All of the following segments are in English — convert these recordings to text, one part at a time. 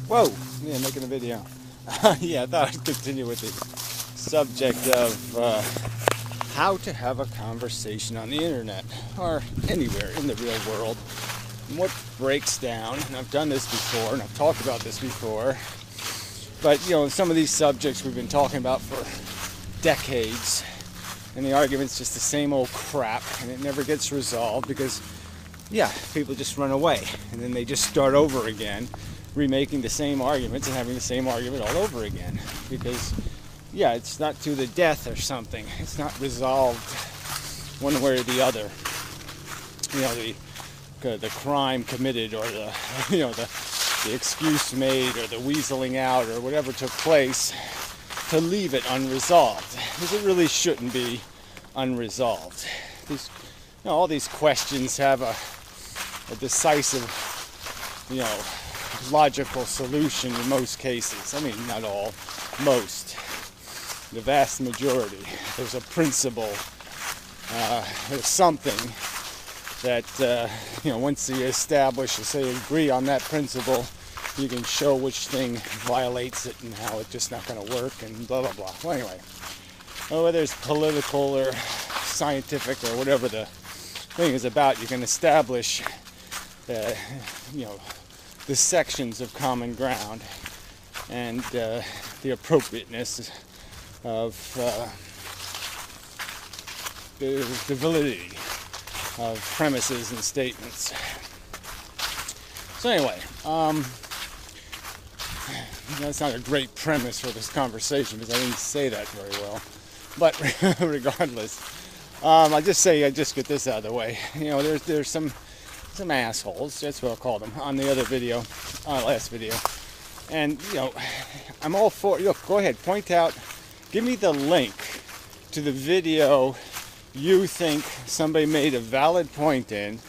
Whoa, yeah, making a video. Yeah, I thought I'd continue with the subject of how to have a conversation on the internet or anywhere in the real world. And what breaks down, and I've done this before, and I've talked about this before, but some of these subjects we've been talking about for decades, and the argument's just the same old crap, and it never gets resolved because, people just run away, and then they just start over again, remaking the same arguments and having the same argument all over again. Because, it's not to the death or something. It's not resolved one way or the other. The crime committed, or the excuse made, or the weaseling out, or whatever took place, to leave it unresolved, because it really shouldn't be unresolved. All these questions have a decisive, logical solution in most cases. I mean, not all, most. The vast majority. There's a principle. There's something that, once you establish, say, agree on that principle, you can show which thing violates it and how it's just not going to work and blah, blah, blah. Well, anyway, whether it's political or scientific or whatever the thing is about, you can establish, the sections of common ground and the appropriateness of the validity of premises and statements. So anyway, that's not a great premise for this conversation because I didn't say that very well. But regardless, I just get this out of the way. There's some assholes, that's what I'll call them, on the other video, last video. And, I'm all for, look, go ahead, point out, give me the link to the video you think somebody made a valid point in,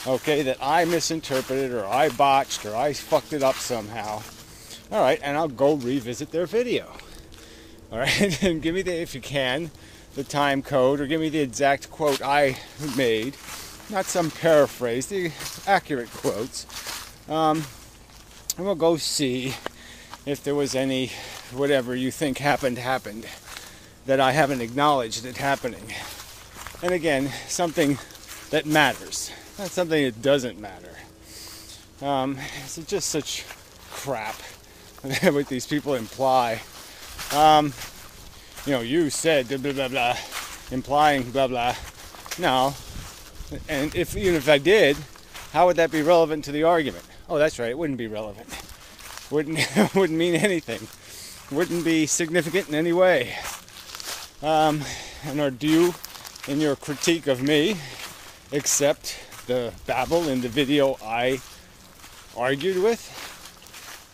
okay, that I misinterpreted, or I botched, or I fucked it up somehow. All right, and I'll go revisit their video. All right, and give me if you can, the time code, or give me the exact quote I made, not some paraphrase, the accurate quotes. And we'll go see if there was any, whatever you think happened, that I haven't acknowledged it happening. And again, something that matters, not something that doesn't matter. It's just such crap what these people imply. You said blah, blah, blah, implying blah, blah. No. And even if I did, how would that be relevant to the argument? Oh, that's right, it wouldn't be relevant. Wouldn't mean anything. Wouldn't be significant in any way. And or do you, in your critique of me, accept the babble in the video I argued with?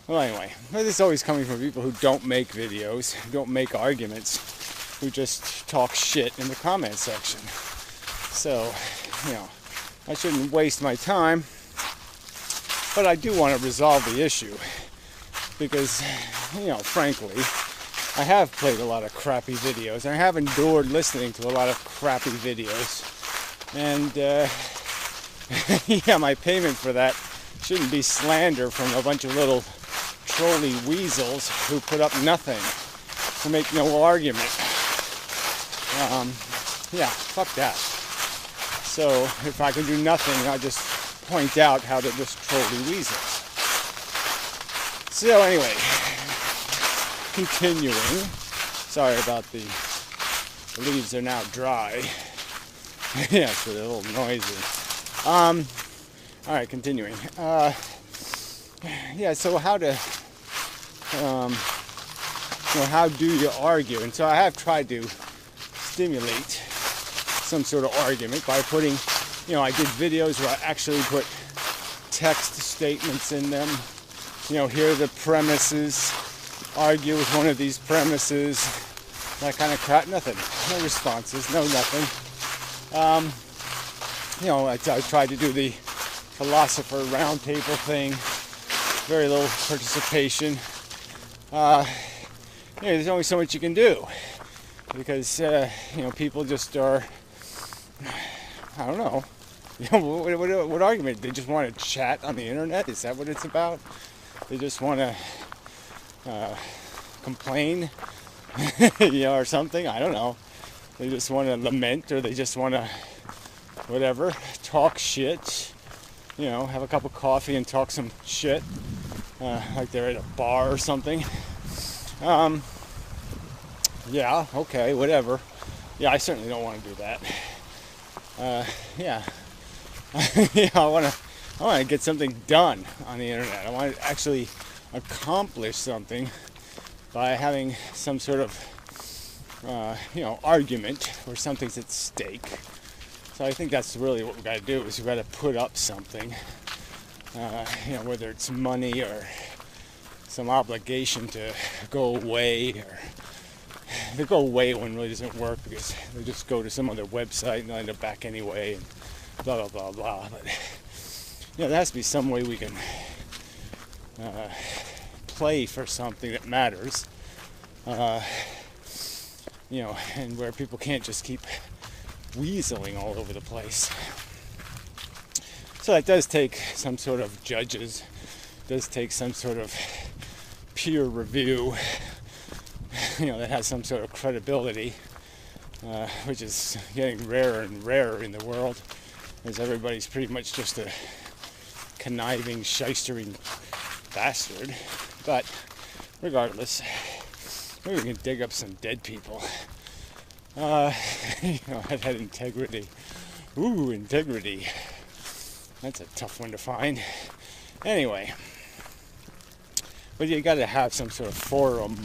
Well, anyway, this is always coming from people who don't make videos, who don't make arguments, who just talk shit in the comment section. So, I shouldn't waste my time, but I do want to resolve the issue because, frankly, I have played a lot of crappy videos. I have endured listening to a lot of crappy videos, and my payment for that shouldn't be slander from a bunch of little trolly weasels who put up nothing, who make no argument. Fuck that. So if I can do nothing, I'll just point out how they're just trolly weasels. So anyway, continuing. Sorry about the leaves are now dry. So they're a little noisy. Alright, continuing. So how do you argue? And so I have tried to stimulate some sort of argument by putting, I did videos where I actually put text statements in them. Here are the premises, argue with one of these premises, that kind of crap. Nothing, no responses, no nothing. I tried to do the philosopher roundtable thing, very little participation. There's only so much you can do because people just are, I don't know, what argument? They just want to chat on the internet? Is that what it's about? They just want to complain, or something. I don't know. They just want to lament, or they just want to, whatever, talk shit. Have a cup of coffee and talk some shit, like they're at a bar or something. Yeah, okay, whatever. Yeah, I certainly don't want to do that. Yeah. I want to get something done on the internet. I want to actually accomplish something by having some sort of, argument or something's at stake. So I think that's really what we've got to do, is we've got to put up something, whether it's money or some obligation to go away, or the go away one really doesn't work because they just go to some other website and they'll end up back anyway, and blah, blah, blah, blah. But, there has to be some way we can play for something that matters, and where people can't just keep weaseling all over the place. So that does take some sort of judges, does take some sort of peer review, that has some sort of credibility, which is getting rarer and rarer in the world, as everybody's pretty much just a conniving, shystering bastard. But regardless, maybe we can dig up some dead people. That had integrity. Ooh, integrity. That's a tough one to find. Anyway, but you got to have some sort of forum.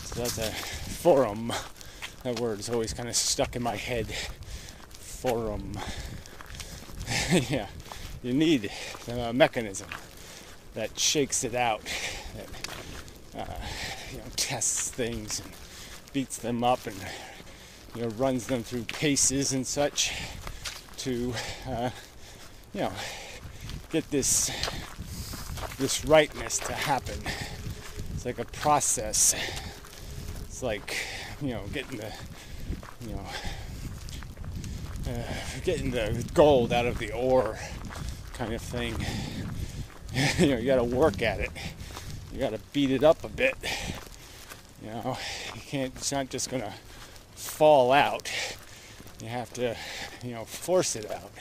So that's a forum. That word is always kind of stuck in my head. Forum. Yeah, you need a mechanism that shakes it out, that tests things and beats them up and runs them through paces and such to get this rightness to happen. It's like a process. It's like getting the gold out of the ore kind of thing. You got to work at it. You got to beat it up a bit. You can't. It's not just gonna fall out. You have to, force it out.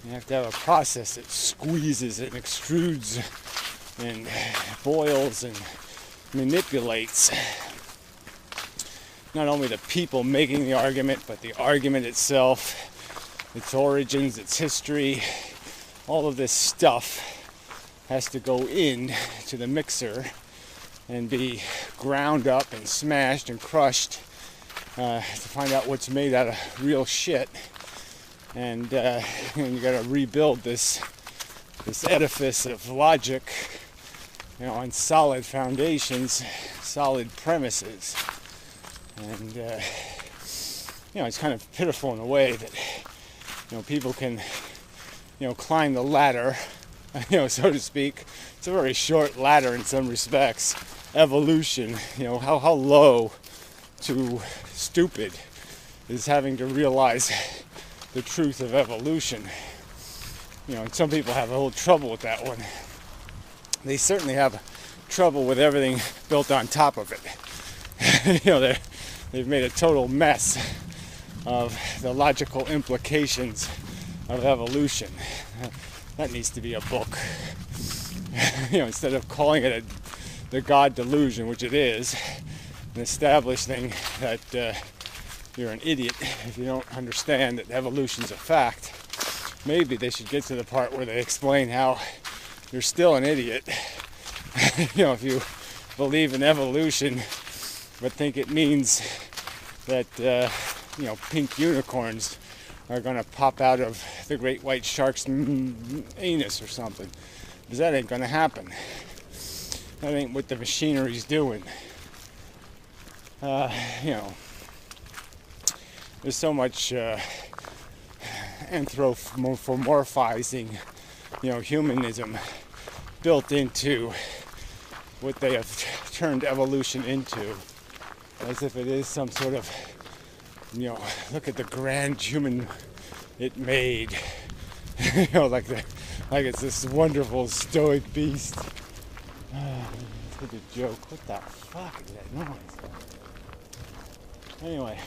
You have to have a process that squeezes and extrudes and boils and manipulates not only the people making the argument, but the argument itself, its origins, its history. All of this stuff has to go in to the mixer and be ground up and smashed and crushed to find out what's made out of real shit. And you got to rebuild this edifice of logic, on solid foundations, solid premises. And it's kind of pitiful in a way that people can climb the ladder, so to speak. It's a very short ladder in some respects. Evolution, how low to stupid is having to realize the truth of evolution. Some people have a little trouble with that one. They certainly have trouble with everything built on top of it. They've made a total mess of the logical implications of evolution. That needs to be a book. Instead of calling it the God delusion, which it is, and establishing that you're an idiot if you don't understand that evolution's a fact. Maybe they should get to the part where they explain how you're still an idiot. If you believe in evolution but think it means that pink unicorns are going to pop out of the great white shark's anus or something, because that ain't going to happen. That ain't what the machinery's doing. There's so much anthropomorphizing, humanism built into what they have turned evolution into, as if it is some sort of, look at the grand human it made, like it's this wonderful stoic beast, such a joke. What the fuck is that noise? Anyway,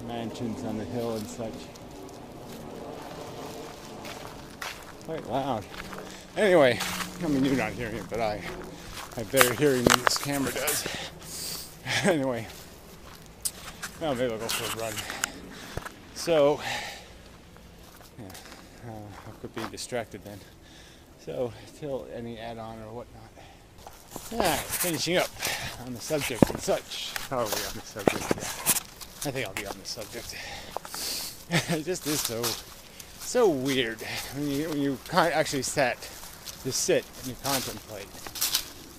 mansions on the hill and such. Quite loud. Anyway, I mean, you're not hearing it, but I have better hearing than this camera does. Anyway, well, maybe I'll go for a run. So, yeah, I could be distracted then. So, till any add-on or whatnot. Alright, finishing up on the subject and such. How are we on the subject? Yeah, I think I'll be on the subject. It just is so weird when you actually sit and you contemplate.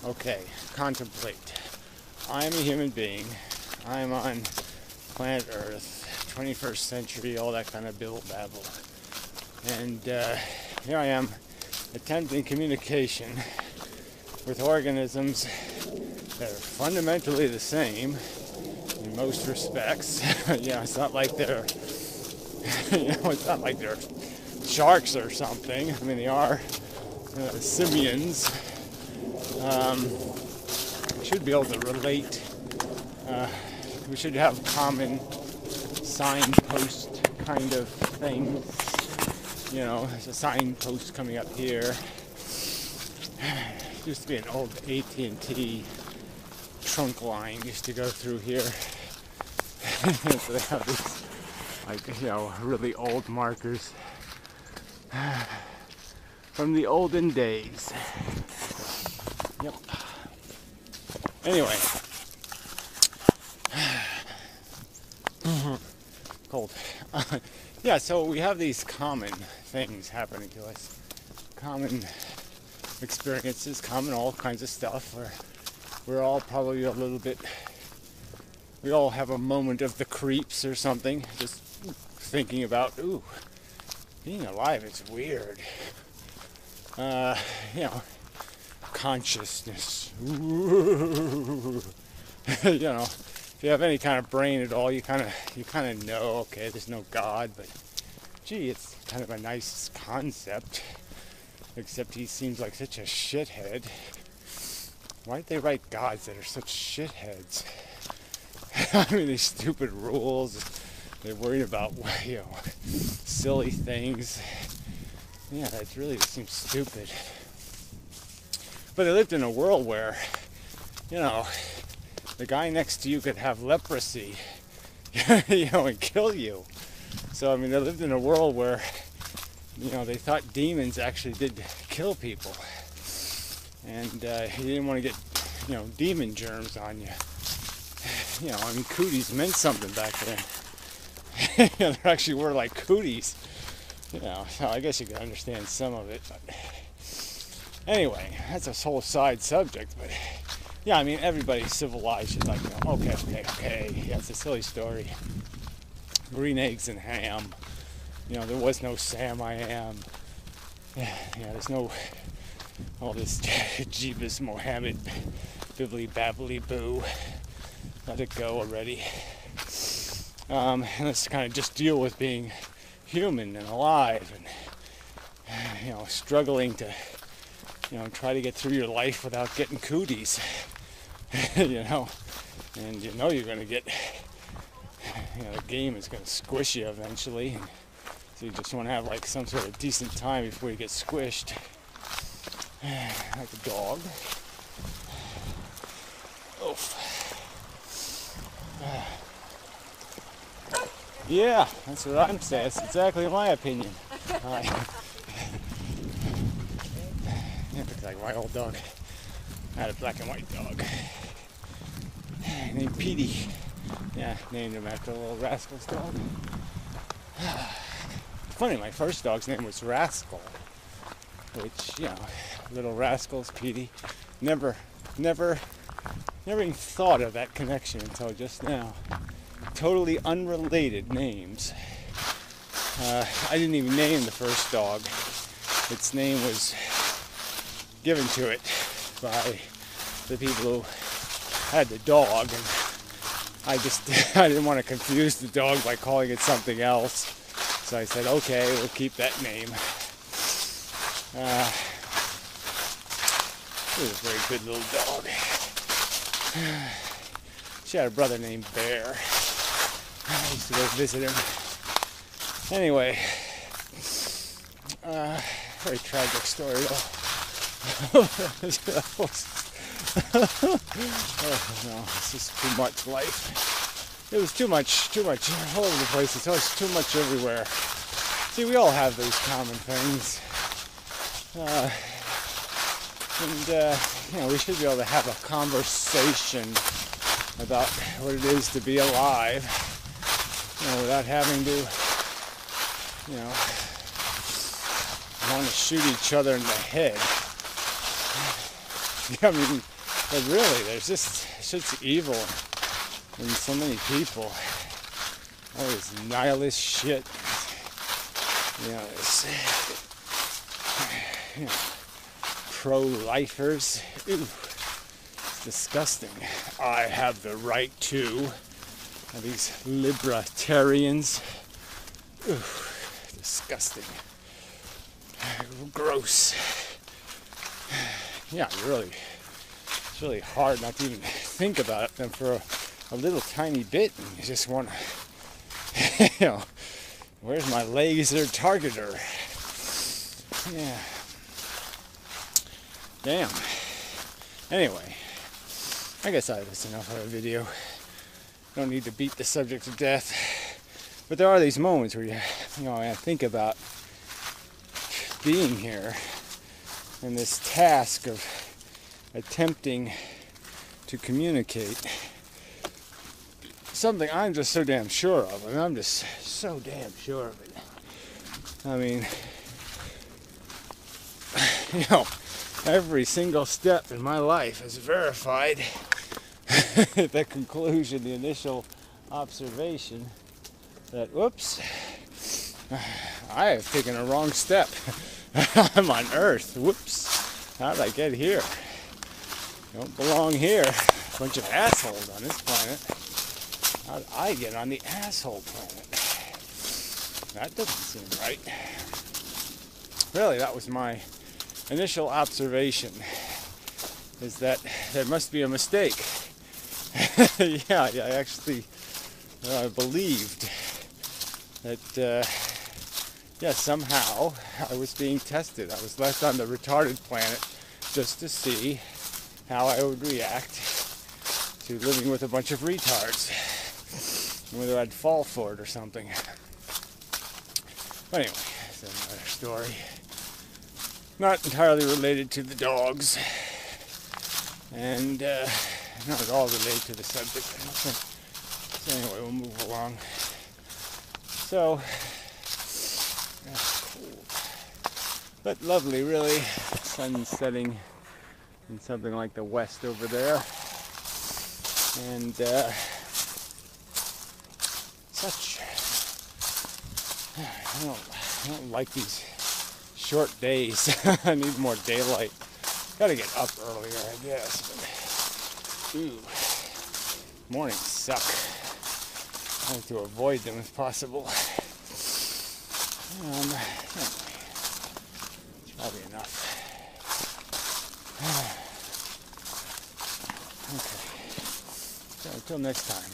Okay, contemplate. I'm a human being. I'm on planet Earth, 21st century, all that kind of bibble-babble. And here I am attempting communication with organisms that are fundamentally the same in most respects. It's not like they're, it's not like they're sharks or something. I mean, they are simians. Should be able to relate. We should have common signpost kind of things. There's a signpost coming up here. Used to be an old AT&T trunk line used to go through here. So they have these, really old markers from the olden days. Yep. Anyway. Cold. Yeah, so we have these common things happening to us. Common experiences, common all kinds of stuff. We're all probably a little bit, we all have a moment of the creeps or something, just thinking about, ooh, being alive is weird. Consciousness. Ooh. If you have any kind of brain at all, you kind of know, okay, there's no God, but gee, it's kind of a nice concept. Except he seems like such a shithead. Why'd they write gods that are such shitheads? I mean, these stupid rules. They're worried about, silly things. Yeah, that really seems stupid. But they lived in a world where, the guy next to you could have leprosy, and kill you. So, I mean, they lived in a world where, they thought demons actually did kill people. And you didn't want to get, demon germs on you. Cooties meant something back then. There actually were like cooties. So I guess you can understand some of it. But anyway, that's a whole side subject. But yeah, I mean, everybody's civilized. It's like, okay. Yeah, it's a silly story. Green eggs and ham. There was no Sam I am. Yeah, there's no all this Jeebus Mohammed bibbly babbly boo. Let it go already. And let's kind of just deal with being human and alive and struggling to try to get through your life without getting cooties. And you're going to get the game is going to squish you eventually. So you just want to have like some sort of decent time before you get squished. Like a dog. Oof. Yeah, that's what I'm saying. That's exactly my opinion. Looks like my old dog. I had a black and white dog named Petey. Yeah, named him after a little Rascal's dog. Funny, my first dog's name was Rascal, which, little Rascals, Petey. Never even thought of that connection until just now. Totally unrelated names. I didn't even name the first dog. Its name was given to it by the people who had the dog, and I didn't want to confuse the dog by calling it something else. So I said, okay, we'll keep that name. She was a very good little dog. She had a brother named Bear. I used to go visit him. Anyway, very tragic story though. Oh no, it's just too much life. It was too much all over the place. It's always too much everywhere. See, we all have those common things. We should be able to have a conversation about what it is to be alive, without having to, want to shoot each other in the head. I mean, but really, there's just such evil in so many people. All this nihilist shit. This, pro-lifers. Ooh, it's disgusting. I have the right to. And these libertarians. Ooh, disgusting. Gross. Yeah, it's really hard not to even think about them for a little tiny bit. And you just want to, where's my laser targeter? Yeah. Damn. Anyway, I guess that's enough of a video. Don't need to beat the subject to death. But there are these moments where I think about being here and this task of attempting to communicate something I'm just so damn sure of. I mean, I'm just so damn sure of it. I mean, every single step in my life has verified the conclusion, the initial observation that, whoops, I have taken a wrong step. I'm on Earth. Whoops. How did I get here? Don't belong here. Bunch of assholes on this planet. How did I get on the asshole planet? That doesn't seem right. Really, that was my initial observation, is that there must be a mistake. I actually believed that somehow I was being tested. I was left on the retarded planet just to see how I would react to living with a bunch of retards, and whether I'd fall for it or something. But anyway, that's another story. Not entirely related to the dogs, and not at all related to the subject. So anyway, we'll move along. So, cool, but lovely, really. Sun's setting in something like the west over there, and such. I don't like these short days. I need more daylight. Gotta get up earlier, I guess. But, mornings suck. I like to avoid them if possible. Anyway, it's probably enough. Okay. So until next time.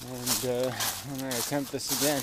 And I'm going to attempt this again.